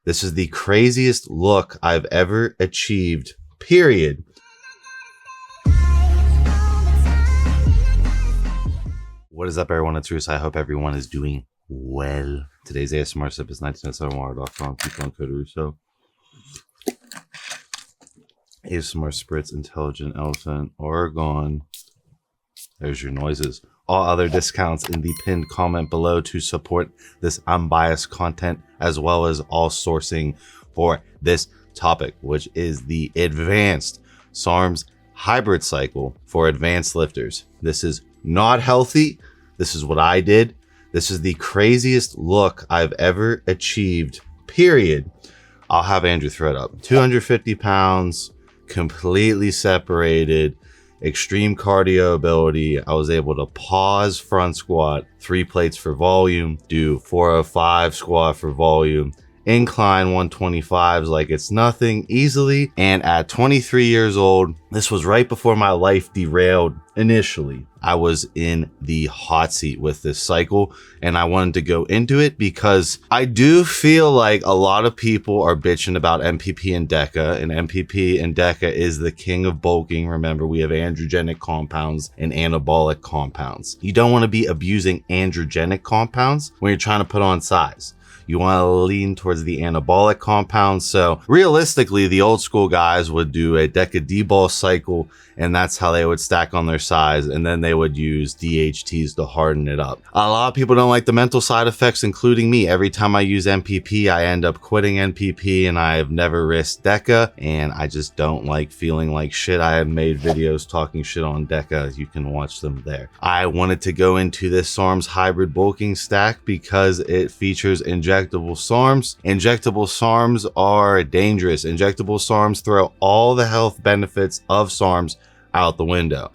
This is the craziest look I've ever achieved, period. What is up, everyone? It's Russo. I hope everyone is doing well. Today's ASMR sip is 1997water.com. Coupon code Russo. ASMR Spritz, Intelligent Elephant, Oregon. There's your noises. All other discounts in the pinned comment below to support this unbiased content, as well as all sourcing for this topic, which is the advanced SARM's hybrid cycle for advanced lifters. This is not healthy. This is what I did. This is the craziest look I've ever achieved, period. I'll have Andrew throw it up. 250 pounds, completely separated, extreme cardio ability. I was able to pause front squat, 3 plates for volume, do 405 squat for volume, incline 125s like it's nothing easily. And at 23 years old, this was right before my life derailed initially. I was in the hot seat with this cycle and I wanted to go into it because I do feel like a lot of people are bitching about MPP and DECA, and MPP and DECA is the king of bulking. Remember, we have androgenic compounds and anabolic compounds. You don't want to be abusing androgenic compounds when you're trying to put on size. You want to lean towards the anabolic compounds. So realistically, the old school guys would do a DECA D-ball cycle, and that's how they would stack on their size. And then they would use DHTs to harden it up. A lot of people don't like the mental side effects, including me. Every time I use MPP, I end up quitting MPP, and I have never risked DECA. And I just don't like feeling like shit. I have made videos talking shit on DECA. You can watch them there. I wanted to go into this SARM's hybrid bulking stack because it features injectable SARMs. Injectable SARMs are dangerous. Injectable SARMs throw all the health benefits of SARMs out the window,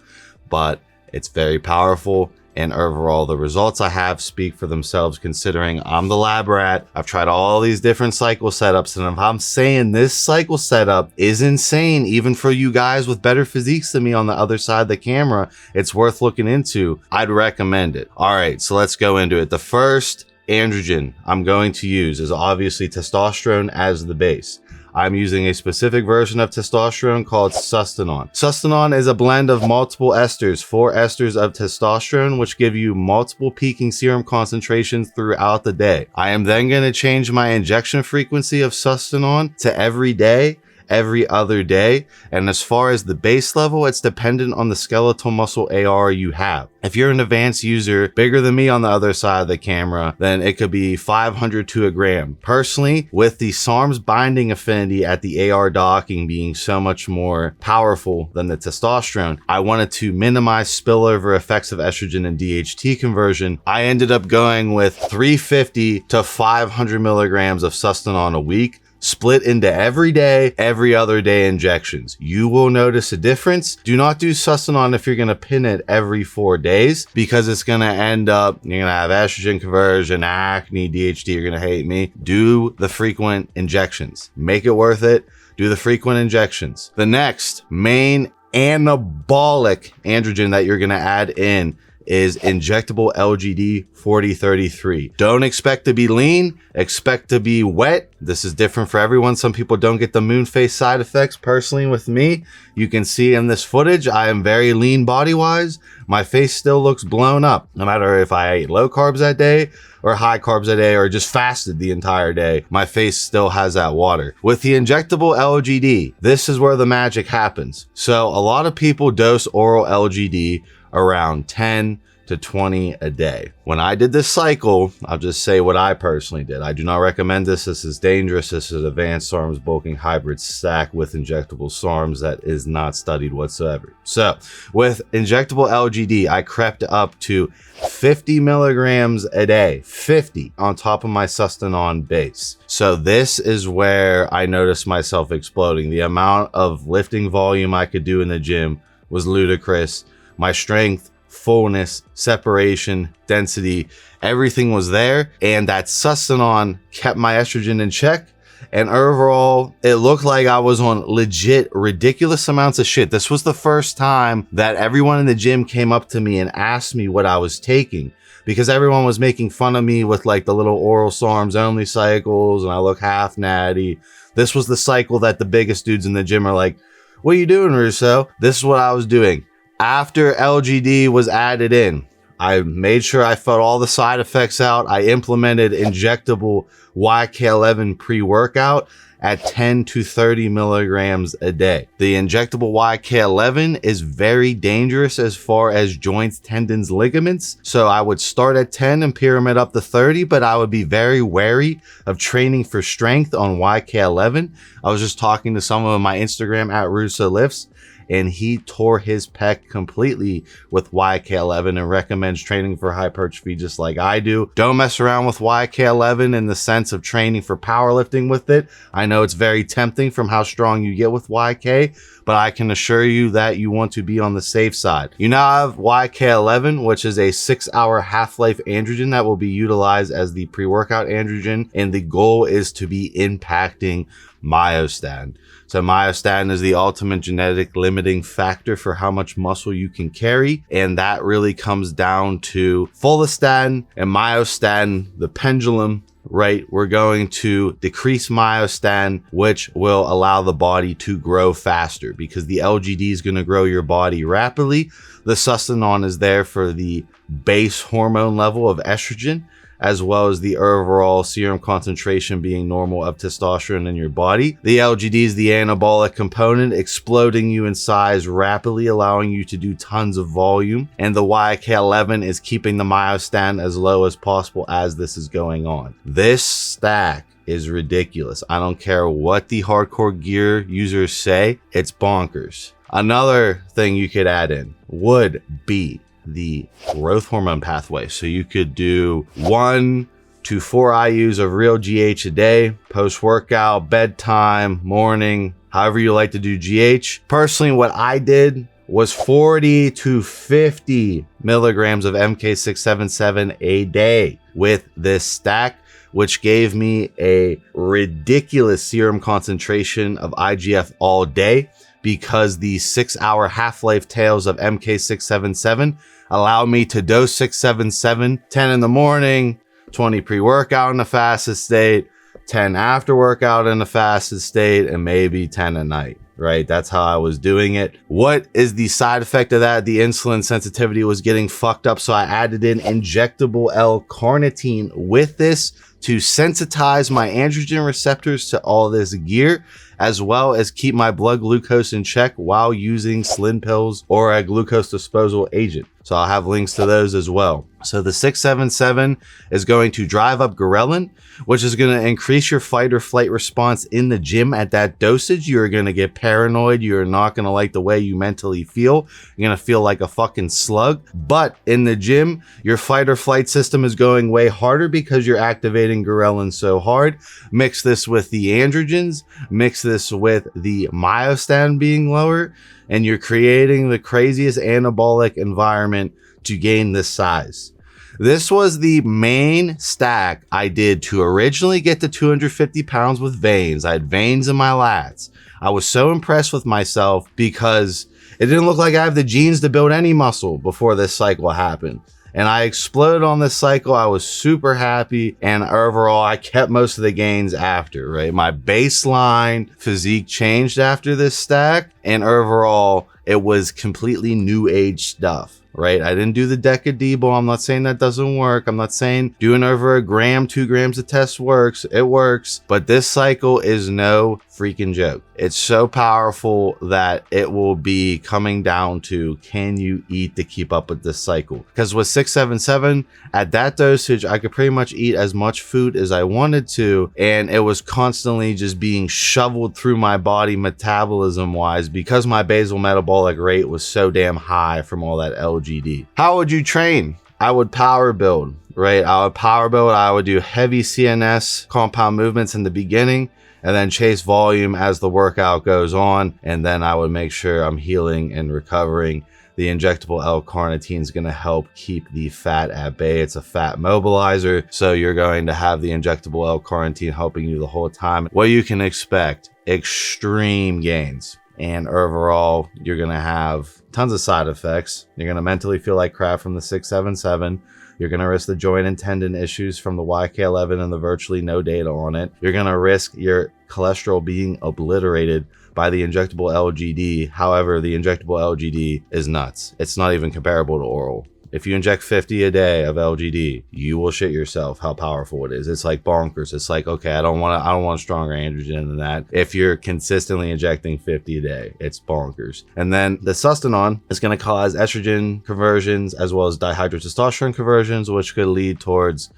but it's very powerful. And overall, the results I have speak for themselves, considering I'm the lab rat. I've tried all these different cycle setups, and if I'm saying this cycle setup is insane, even for you guys with better physiques than me on the other side of the camera, it's worth looking into. I'd recommend it. All right, so let's go into it. The first androgen I'm going to use is obviously testosterone as the base. I'm using a specific version of testosterone called sustanon. Sustanon is a blend of multiple esters, 4 esters of testosterone, which give you multiple peaking serum concentrations throughout the day. I am then going to change my injection frequency of sustanon to every day, every other day. And as far as the base level, it's dependent on the skeletal muscle AR you have. If you're an advanced user bigger than me on the other side of the camera, then it could be 500 to a gram. Personally, with the SARM's binding affinity at the AR docking being so much more powerful than the testosterone, I wanted to minimize spillover effects of estrogen and DHT conversion. I ended up going with 350 to 500 milligrams of sustanon a week, split into every day, every other day injections. You will notice a difference. Do not do sustanon if you're going to pin it every 4 days, because it's going to end up, you're going to have estrogen conversion, acne, DHT, you're going to hate me. Do the frequent injections. Make it worth it. Do the frequent injections. The next main anabolic androgen that you're going to add in is injectable LGD 4033. Don't expect to be lean, expect to be wet. This is different for everyone. Some people don't get the moon face side effects. Personally, with me, you can see in this footage, I am very lean body wise. My face still looks blown up, no matter if I ate low carbs that day or high carbs that day or just fasted the entire day. My face still has that water. With the injectable LGD, this is where the magic happens. So a lot of people dose oral LGD around 10 to 20 a day. When I did this cycle, I'll just say what I personally did. I do not recommend this. This is dangerous. This is advanced SARM's bulking hybrid stack with injectable SARMs that is not studied whatsoever. So with injectable LGD, I crept up to 50 milligrams a day, 50 on top of my sustanon base. So this is where I noticed myself exploding. The amount of lifting volume I could do in the gym was ludicrous. My strength, fullness, separation, density, everything was there. And that sustanon kept my estrogen in check. And overall, it looked like I was on legit ridiculous amounts of shit. This was the first time that everyone in the gym came up to me and asked me what I was taking. because everyone was making fun of me with like the little oral SARMs only cycles and I look half natty. This was the cycle that the biggest dudes in the gym are like, what are you doing, Russo? This is what I was doing. After LGD was added in, I made sure I felt all the side effects out. I implemented injectable YK11 pre-workout at 10 to 30 milligrams a day. The injectable YK11 is very dangerous as far as joints, tendons, ligaments. So I would start at 10 and pyramid up to 30, but I would be very wary of training for strength on YK11. I was just talking to someone on my Instagram at Russo Lifts, and he tore his pec completely with YK11 and recommends training for hypertrophy just like I do. Don't mess around with YK11 in the sense of training for powerlifting with it. I know it's very tempting from how strong you get with YK, but I can assure you that you want to be on the safe side. You now have YK11, which is a 6-hour half-life androgen that will be utilized as the pre-workout androgen, and the goal is to be impacting myostatin. So myostatin is the ultimate genetic limiting factor for how much muscle you can carry. And that really comes down to follistatin and myostatin, the pendulum, right? We're going to decrease myostatin, which will allow the body to grow faster because the LGD is going to grow your body rapidly. The sustanon is there for the base hormone level of estrogen, as well as the overall serum concentration being normal of testosterone in your body. The LGD is the anabolic component, exploding you in size rapidly, allowing you to do tons of volume. And the YK11 is keeping the myostatin as low as possible as this is going on. This stack is ridiculous. I don't care what the hardcore gear users say, it's bonkers. Another thing you could add in would be the growth hormone pathway. So you could do 1 to 4 IUs of real GH a day, post-workout, bedtime, morning, however you like to do GH. Personally, what I did was 40 to 50 milligrams of MK677 a day with this stack, which gave me a ridiculous serum concentration of IGF all day, because the 6-hour half-life tails of MK677 allow me to dose 677, 10 in the morning, 20 pre-workout in the fasted state, 10 after workout in the fasted state, and maybe 10 at night, right? That's how I was doing it. What is the side effect of that? The insulin sensitivity was getting fucked up, so I added in injectable L-carnitine with this to sensitize my androgen receptors to all this gear, as well as keep my blood glucose in check while using slim pills or a glucose disposal agent. So I'll have links to those as well. So the 677 is going to drive up ghrelin, which is going to increase your fight or flight response in the gym at that dosage. You're going to get paranoid. You're not going to like the way you mentally feel. You're going to feel like a fucking slug. But in the gym, your fight or flight system is going way harder because you're activating ghrelin so hard. Mix this with the androgens, mix this with the myostatin being lower, and you're creating the craziest anabolic environment to gain this size. This was the main stack I did to originally get to 250 pounds with veins. I had veins in my lats. I was so impressed with myself because it didn't look like I have the genes to build any muscle before this cycle happened. And I exploded on this cycle. I was super happy. And overall, I kept most of the gains after, right? My baseline physique changed after this stack. And overall, it was completely new age stuff, right? I didn't do the Decadebo. I'm not saying that doesn't work. I'm not saying doing over 1 gram, 2 grams of test works. It works. But this cycle is no freaking joke. It's so powerful that it will be coming down to, can you eat to keep up with this cycle? Because with 677, at that dosage, I could pretty much eat as much food as I wanted to. And it was constantly just being shoveled through my body metabolism wise because my basal metabolic rate was so damn high from all that LGD. How would you train? I would power build, right? I would power build. I would do heavy CNS compound movements in the beginning, and then chase volume as the workout goes on. And then I would make sure I'm healing and recovering. The injectable L-carnitine is going to help keep the fat at bay. It's a fat mobilizer. So you're going to have the injectable L-carnitine helping you the whole time. What you can expect, extreme gains. And overall, you're going to have tons of side effects. You're going to mentally feel like crap from the 677. You're going to risk the joint and tendon issues from the YK11 and the virtually no data on it. You're going to risk your cholesterol being obliterated by the injectable LGD. However, the injectable LGD is nuts. It's not even comparable to oral. If you inject 50 a day of LGD, you will shit yourself how powerful it is. It's like bonkers. It's like, okay, I don't want stronger androgen than that. If you're consistently injecting 50 a day, it's bonkers. And then the sustanon is going to cause estrogen conversions as well as dihydrotestosterone conversions, which could lead towards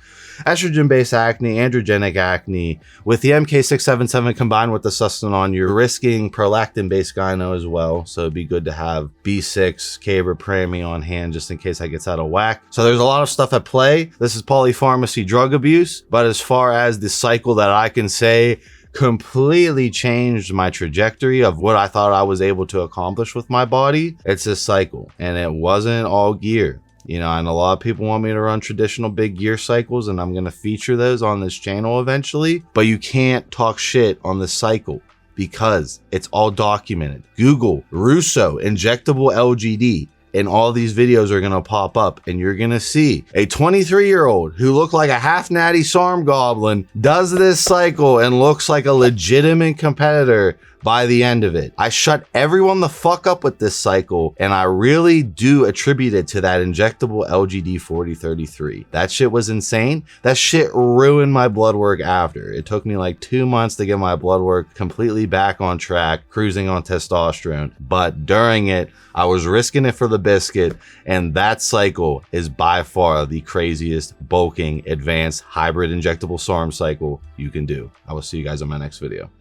estrogen-based acne, androgenic acne. With the MK677 combined with the sustanon, you're risking prolactin-based gyno as well. So it'd be good to have B6, Caberprami on hand just in case I gets out of whack. So there's a lot of stuff at play. This is polypharmacy drug abuse. But as far as the cycle that I can say completely changed my trajectory of what I thought I was able to accomplish with my body, it's a cycle. And it wasn't all gear. You know, and a lot of people want me to run traditional big gear cycles, and I'm going to feature those on this channel eventually. But you can't talk shit on the cycle because it's all documented. Google Russo injectable LGD, and all these videos are going to pop up, and you're going to see a 23-year-old who looked like a half natty SARM goblin does this cycle and looks like a legitimate competitor by the end of it. I shut everyone the fuck up with this cycle, and I really do attribute it to that injectable LGD 4033. That shit was insane. That shit ruined my blood work after. It took me like 2 months to get my blood work completely back on track, cruising on testosterone. But during it, I was risking it for the biscuit, and that cycle is by far the craziest bulking, advanced, hybrid injectable SARM cycle you can do. I will see you guys on my next video.